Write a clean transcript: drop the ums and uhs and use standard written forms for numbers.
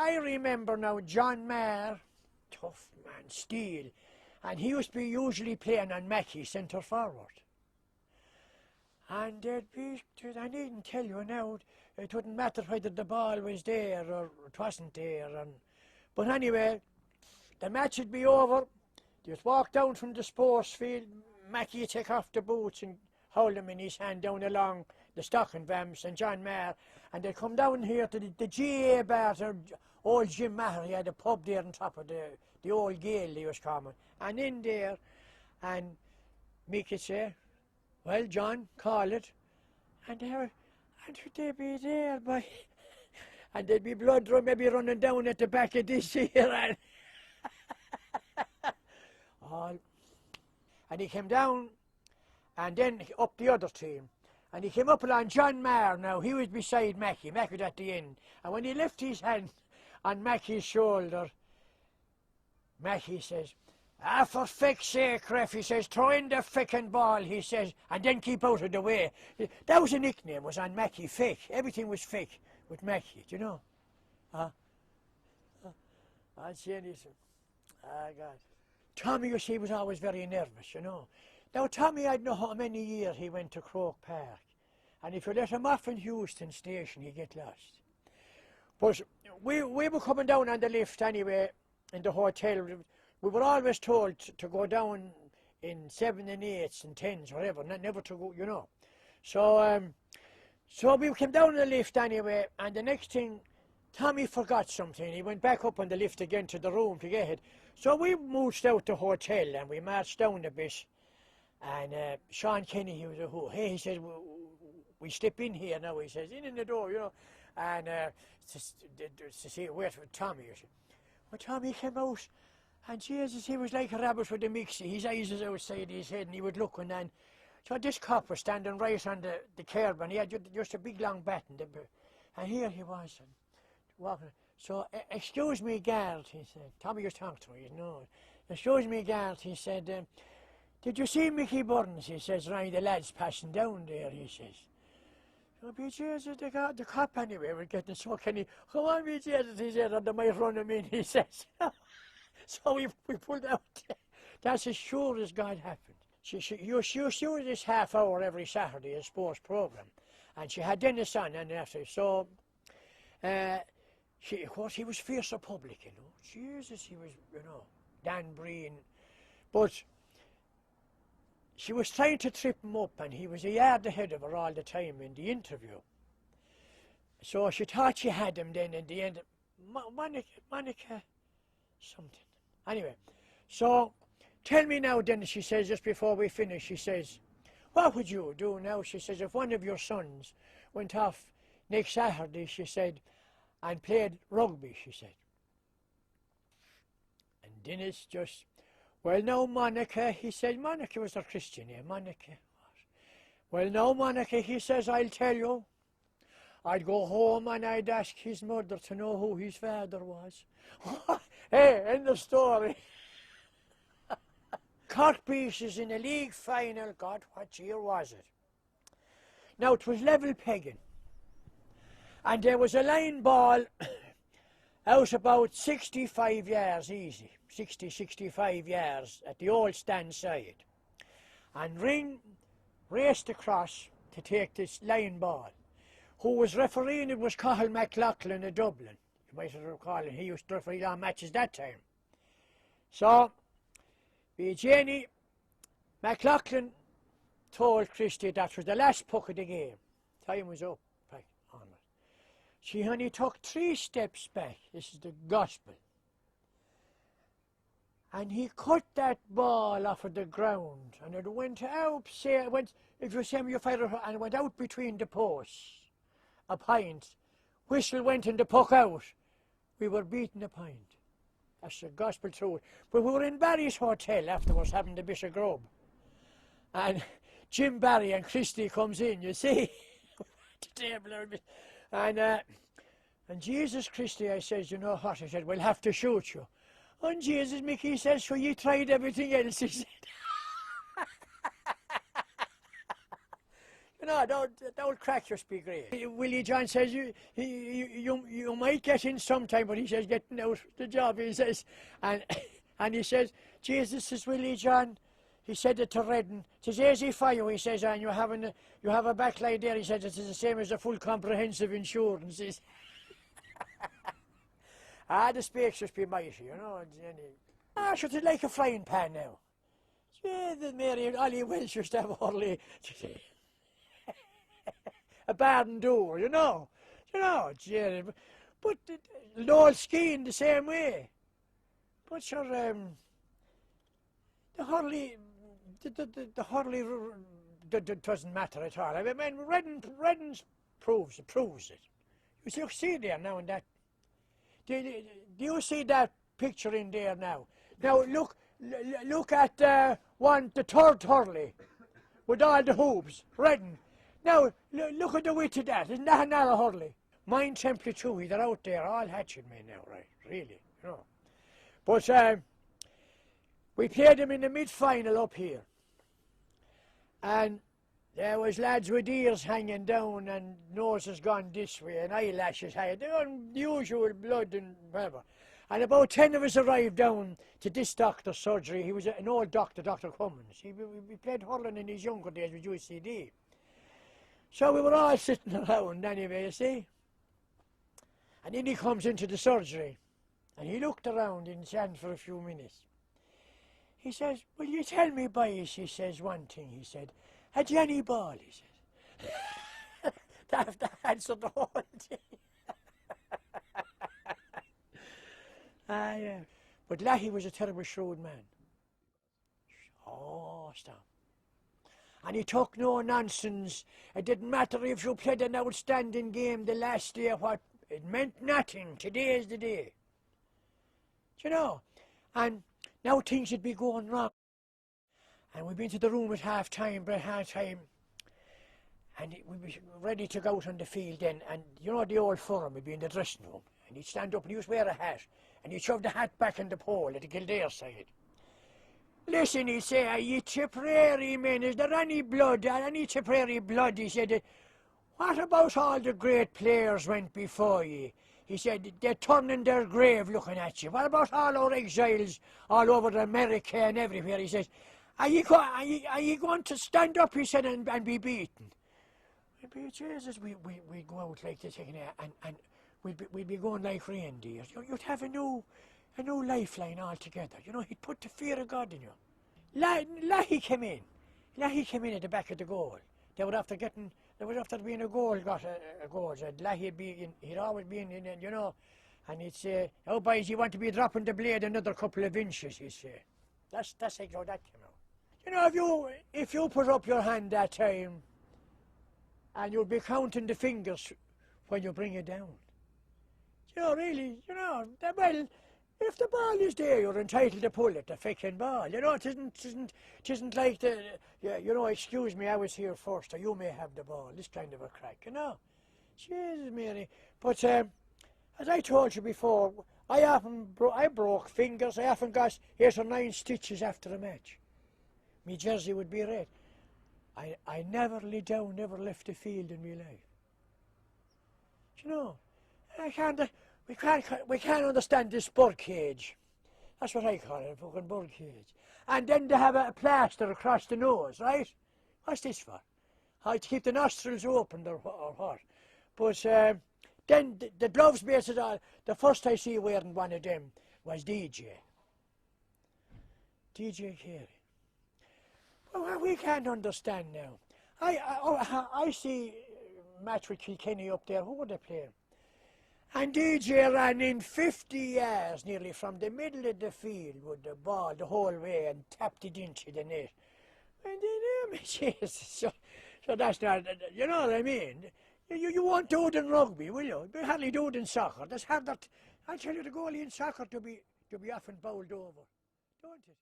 I remember now John Maher, tough man, steel, and he used to be usually playing on Mackey centre forward. And there'd be, I needn't tell you now, it wouldn't matter whether the ball was there or it wasn't there. But anyway, the match would be over. You'd walk down from the sports field, Mackey would take off the boots and hold them in his hand down along the stocking vamps and John Maher, and they'd come down here to the GA bar, or old Jim Maher. He had a pub there on top of the old Gale he was coming. And in there, and Mickey say, well, John, call it. And they'd be there, boy. And there'd be blood maybe running down at the back of this here. And, and he came down, and then up the other team. And he came up along John Maher now. He was beside Mackey. Mackey was at the end. And when he lifted his hand on Mackey's shoulder, Mackey says, ah, for feck's sake, ref, he says, throw in the feckin' ball, he says, and then keep out of the way. That was a nickname, was on Mackey, fake. Everything was fake with Mackey, do you know? I'd say anything. Ah, God. Tommy, you see, was always very nervous, you know. Now, Tommy, I don't know how many years he went to Croke Park. And if you let him off in Houston Station, he'd get lost. But we were coming down on the lift anyway, in the hotel. We were always told to go down in 7 and 8s and 10s, whatever, never to go, you know. So we came down the lift anyway, and the next thing, Tommy forgot something. He went back up on the lift again to the room to get it. So we moved out the hotel and we marched down a bit. And Sean Kenny, he was a who. Hey, he said, we step in here now, he says, in the door, you know. And to see, wait for Tommy, you see. Well, Tommy came out, and Jesus, he was like a rabbit with a mixie. His eyes was outside his head, and he was looking, and so this cop was standing right on the curb, and he had just a big long bat, and here he was, and walking. So, excuse me, guard, he said. Tommy was talking to me, you know. Excuse me, guard, he said, did you see Mickey Byrne? He says, right, the lads passing down there, he says. So, be Jesus, the cop anyway, we're getting so kenny. Come on, be Jesus, he said, and they might run him in, he says. So we pulled out. That's as sure as God happened. She used to do this half hour every Saturday, a sports program. And she had Dennis on, and after, so, of course, he was fierce public, you know. Jesus, he was, you know, Dan Breen. But she was trying to trip him up, and he was a yard ahead of her all the time in the interview. So she thought she had him then in the end. Monica something. Anyway, so tell me now then, she says, just before we finish, she says, what would you do now? She says, if one of your sons went off next Saturday, she said, and played rugby, she said. And Dennis just, well, no, Monica, he said, Monica was a Christian, yeah, Monica was. Well, no, Monica, he says, I'll tell you. I'd go home and I'd ask his mother to know who his father was. Hey, end of story. Cork Pieces in a league final, God, what year was it? Now, it was level pegging. And there was a line ball out about 65 yards easy, 60, 65 yards at the old stand side. And Ring raced across to take this line ball. Who was refereeing it was Cathal McLaughlin of Dublin. You might recall him, he used to referee our matches that time. So, Jenny McLaughlin told Christy that was the last puck of the game. Time was up. She only took 3 steps back. This is the gospel. And he cut that ball off of the ground, and it went out, if you say your fighter, and it went out between the posts. A pint. Whistle went and the puck out. We were beating a pint. That's the gospel truth. But we were in Barry's hotel afterwards having the Bishop Grub. And Jim Barry and Christy comes in, you see. The table. And Jesus Christy, I says, you know what? I said, we'll have to shoot you. And Jesus, Mickey says, so you tried everything else, he said. You know, don't crack your speak great. Willie John says you might get in sometime, but he says getting out the job, he says. And and he says, Jesus, says Willie John, he said it to Redden. It says, easy for you, he says, and you have a backlight there, he says, it's the same as a full comprehensive insurance. He says. The speaks just be mighty, you know. Sure, it's like a frying pan now. Yeah, the Mary and Ollie Welsh used to have only a barn door, you know. Yeah, but the old skiing the same way. But sure, the Hurley, the Hurley, doesn't matter at all. I mean, Redden's proves it. You see there now and that. Do you see that picture in there now? Now look at the third Hurley with all the hoops, Redden. Now look at the width of that. Isn't that another Hurley? Mine simply too. They're out there all hatching me now, right? Really, you know. But we played them in the mid-final up here, and there was lads with ears hanging down and noses gone this way and eyelashes high. They were unusual blood and whatever. And about 10 of us arrived down to this doctor's surgery. He was an old doctor, Dr. Cummins. He played hurling in his younger days with UCD. So we were all sitting around anyway, you see. And then he comes into the surgery. And he looked around in sand for a few minutes. He says, will you tell me, boys, he says, one thing, he said. Had you any ball, he said. That answered the whole thing. Yeah. But Lahey was a terrible shrewd man. Oh, stop. And he took no nonsense. It didn't matter if you played an outstanding game the last day or what. It meant nothing. Today is the day. Do you know? And now things would be going wrong. And we'd been to the room at half-time, and we were ready to go out on the field then, and you know the old forum would be in the dressing room, and he'd stand up and he would wear a hat, and he'd shove the hat back in the pole at the Kildare side. Listen, he'd say, are you Tipperary men, is there any blood, any Tipperary blood? He said, what about all the great players went before you? He said, they're turning their grave looking at you. What about all our exiles all over America and everywhere? He says, are you going to stand up, he said, and be beaten? Jesus, we'd go out like this, and we'd be going like reindeers. You'd have a new lifeline altogether. You know, he'd put the fear of God in you. Lahey came in. Lahey came in at the back of the goal. They was after being a goal, got a goal. So Lahey he'd always be in, you know, and he'd say, oh boys, you want to be dropping the blade another couple of inches, he'd say. That's how that came out. You know, if you put up your hand that time, and you'll be counting the fingers when you bring it down. You know, really, you know, well, if the ball is there, you're entitled to pull it, the fucking ball. You know, it isn't like you know, excuse me, I was here first, or you may have the ball, this kind of a crack, you know. Jesus, Mary. But as I told you before, I broke fingers, I often got 8 or 9 stitches after a match. Me jersey would be red. I never lay down, never left the field in my life. You know, we can't understand this bird cage. That's what I call it, a fucking bird cage. And then they have a plaster across the nose, right? What's this for? To keep the nostrils open or what? But then the gloves basically, the first I see wearing one of them was DJ Carey. Well, we can't understand now. I see match with Kilkenny up there. Who were they playing? And DJ ran in 50 yards nearly from the middle of the field with the ball the whole way and tapped it into the net. And then, Jesus, so that's not, you know what I mean? You won't do it in rugby, will you? You hardly do it in soccer. That's harder. I tell you, the goalie in soccer to be often bowled over, don't it?